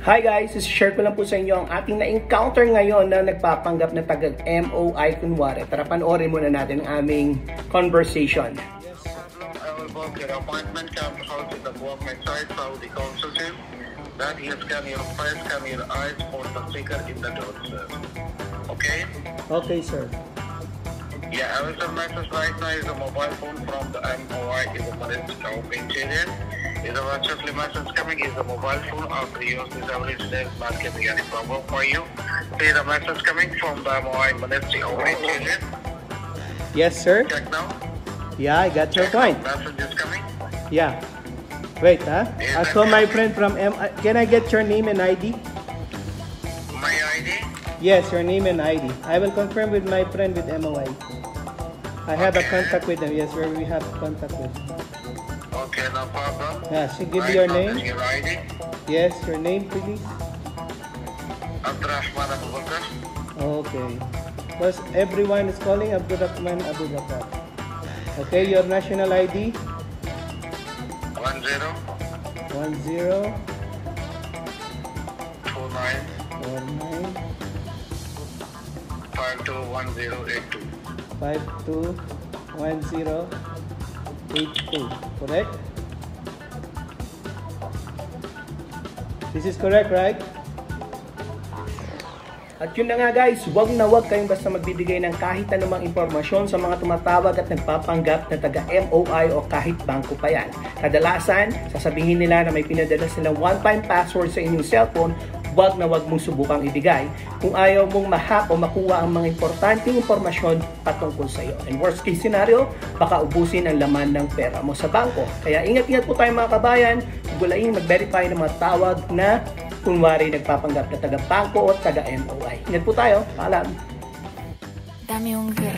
Hi guys, share ko lang po sa inyo ang ating na-encounter ngayon na nagpapanggap na taga MOI kunwari. Tara panoorin muna natin ang aming conversation. Yes, I will book your appointment, come out to the government side, Saudi consulate. That you scan your face, scan your eyes for the sticker in the door, sir. Okay? Okay, sir. Yeah, I will send message right now is a mobile phone from the MOI is a Malaysia Interior. Is a WhatsApp message coming is a mobile phone after use this average there is not getting any problem for you. See the message coming from the MOI Malaysia Interior. Yes, sir. Check now. Yeah, I got your point. Message is coming. Yeah. Wait, huh? I saw my friend from Can I get your name and ID? My ID? Yes, your name and ID. I will confirm with my friend with MOI. I have a contact with them. Yes, where we have contact with. Okay, no problem. Yeah, she give Right your now, name. Your ID? Yes, your name, please. Abdurrahman Abu Bakr. Okay. Because everyone is calling Abdurrahman Abu Bakr. Okay, your national ID? 10 10 29 521082. 521082. Correct? This is correct, right? At yun na nga guys, wag na wag kayong basta magbibigay ng kahit anumang impormasyon sa mga tumatawag at nagpapanggap na taga MOI o kahit bangko pa yan. Kadalasan, sasabihin nila na may pinadala silang one-time password sa inyong cellphone, wag na wag mong subukang ibigay kung ayaw mong ma-hack o makuha ang mga importanteng impormasyon patungkol sa iyo. And worst case scenario, baka ubusin ang laman ng pera mo sa bangko. Kaya ingat-ingat po tayo mga kabayan, gulaing mag-verify ng mga tawag na kunwari nagpapanggap na taga-bangko o taga-MOI. Ingat po tayo. Paalam. Dame un qué.